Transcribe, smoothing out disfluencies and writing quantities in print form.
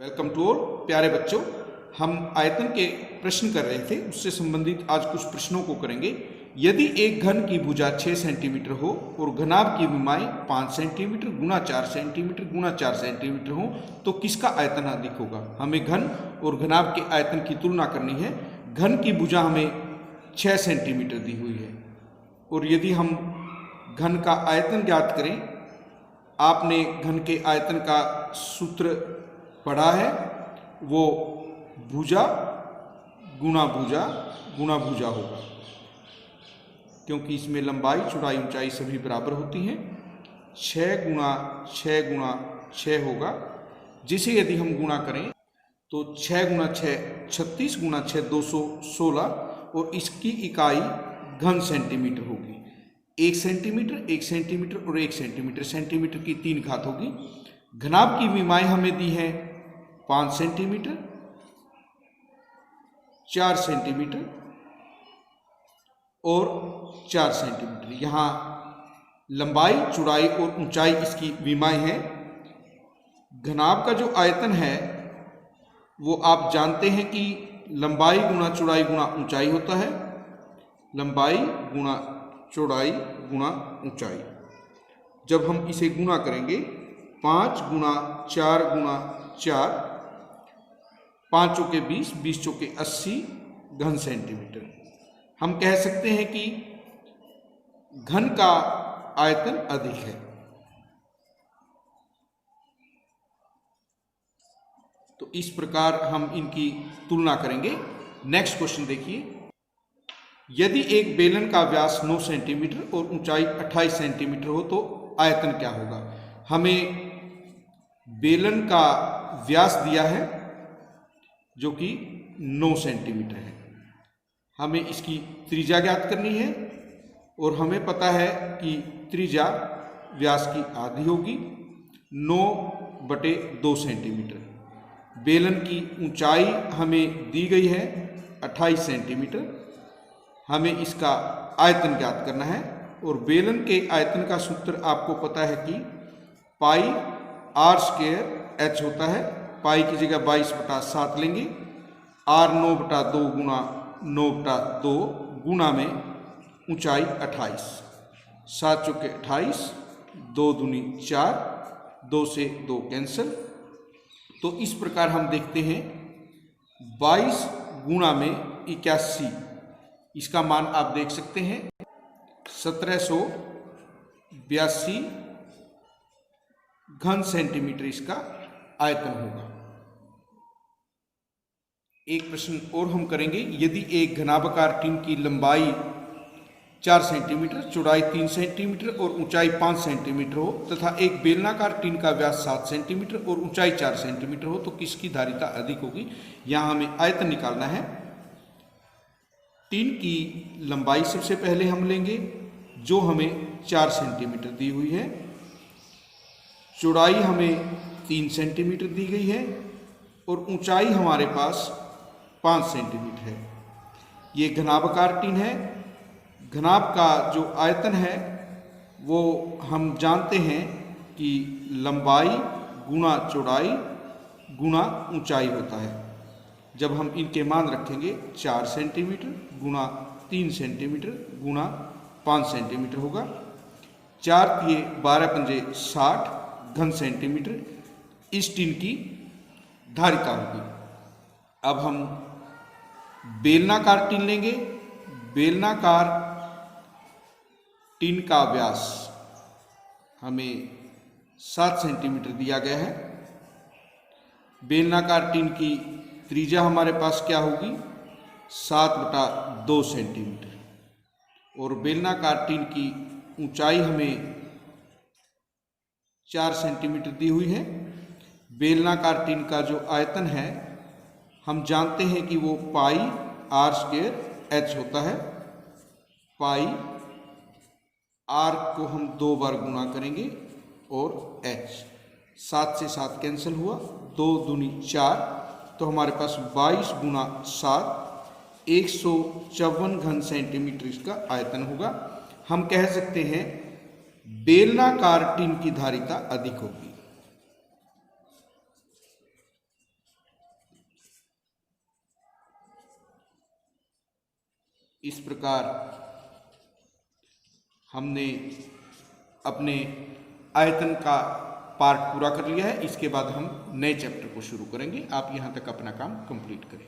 Welcome to all प्यारे बच्चों। हम आयतन के प्रश्न कर रहे थे, उससे संबंधित आज कुछ प्रश्नों को करेंगे। यदि एक घन की भुजा 6 सेंटीमीटर हो और घनाभ की विमाएं 5 सेंटीमीटर गुना 4 सेंटीमीटर गुना 4 सेंटीमीटर हो तो किसका आयतन अधिक होगा। हमें घन और घनाभ के आयतन की तुलना करनी है। घन की भुजा हमें 6 सेंटीमीटर दी हुई है और यदि हम घन का आयतन ज्ञात करें, आपने घन के आयतन का सूत्र पढ़ा है, वो भुजा गुना भुजा गुना भुजा होगा, क्योंकि इसमें लंबाई चौड़ाई ऊंचाई सभी बराबर होती हैं। 6 गुना 6 गुना 6 होगा, जिसे यदि हम गुणा करें तो 6 गुना 6 36 गुना 6 216 और इसकी इकाई घन सेंटीमीटर होगी। 1 सेंटीमीटर 1 सेंटीमीटर और 1 सेंटीमीटर, सेंटीमीटर की 3 घात होगी। घनाभ की विमाएं हमें दी हैं 5 सेंटीमीटर 4 सेंटीमीटर और 4 सेंटीमीटर। यहाँ लंबाई चौड़ाई और ऊंचाई इसकी विमाएं हैं। घनाभ का जो आयतन है वो आप जानते हैं कि लंबाई गुना चौड़ाई गुना ऊंचाई होता है। लंबाई गुना चौड़ाई गुना ऊंचाई। जब हम इसे गुना करेंगे 5 गुना 4 गुना 4, 5 चौके 20, 20 चौके 80 घन सेंटीमीटर। हम कह सकते हैं कि घन का आयतन अधिक है। तो इस प्रकार हम इनकी तुलना करेंगे। नेक्स्ट क्वेश्चन देखिए। यदि एक बेलन का व्यास 9 सेंटीमीटर और ऊंचाई 28 सेंटीमीटर हो तो आयतन क्या होगा। हमें बेलन का व्यास दिया है जो कि 9 सेंटीमीटर है। हमें इसकी त्रिज्या ज्ञात करनी है और हमें पता है कि त्रिज्या व्यास की आधी होगी, 9/2 सेंटीमीटर। बेलन की ऊंचाई हमें दी गई है 28 सेंटीमीटर। हमें इसका आयतन ज्ञात करना है और बेलन के आयतन का सूत्र आपको पता है कि पाई r² h होता है। पाई की जगह 22/7 लेंगे। r 9/2 गुना 9/2 गुना में ऊंचाई 28, 7 चौके 28, 2 दूनी 4, 2 से 2 कैंसिल। तो इस प्रकार हम देखते हैं 22 गुना में 81, इसका मान आप देख सकते हैं 1782 घन सेंटीमीटर इसका आयतन होगा। एक प्रश्न और हम करेंगे। यदि एक घनाभाकार टिन की लंबाई 4 सेंटीमीटर, चौड़ाई 3 सेंटीमीटर और ऊंचाई 5 सेंटीमीटर हो तथा एक बेलनाकार टिन का व्यास 7 सेंटीमीटर और ऊंचाई 4 सेंटीमीटर हो तो किसकी धारिता अधिक होगी। यहाँ हमें आयतन निकालना है। टिन की लंबाई सबसे पहले हम लेंगे जो हमें 4 सेंटीमीटर दी हुई है। चौड़ाई हमें 3 सेंटीमीटर दी गई है और ऊंचाई हमारे पास 5 सेंटीमीटर है। ये घनाभाकार टिन है। घनाभ का जो आयतन है वो हम जानते हैं कि लंबाई गुना चौड़ाई गुना ऊंचाई होता है। जब हम इनके मान रखेंगे 4 सेंटीमीटर गुना 3 सेंटीमीटर गुना 5 सेंटीमीटर होगा। 4 तिये 12 पंजे 60 घन सेंटीमीटर इस टिन की धारिता होगी। अब हम बेलनाकार टिन लेंगे। बेलनाकार टिन का व्यास हमें 7 सेंटीमीटर दिया गया है। बेलनाकार टिन की त्रिज्या हमारे पास क्या होगी 7/2 सेंटीमीटर और बेलनाकार टिन की ऊंचाई हमें 4 सेंटीमीटर दी हुई है। बेलनाकार टिन का जो आयतन है हम जानते हैं कि वो पाई r² h होता है। पाई r को हम 2 बार गुना करेंगे और h, 7 से 7 कैंसिल हुआ, 2 दूनी 4, तो हमारे पास 22 गुना 7 154 घन सेंटीमीटर इसका आयतन होगा। हम कह सकते हैं बेलनाकार टिन की धारिता अधिक होगी। इस प्रकार हमने अपने आयतन का पार्ट पूरा कर लिया है। इसके बाद हम नए चैप्टर को शुरू करेंगे। आप यहाँ तक अपना काम कंप्लीट करें।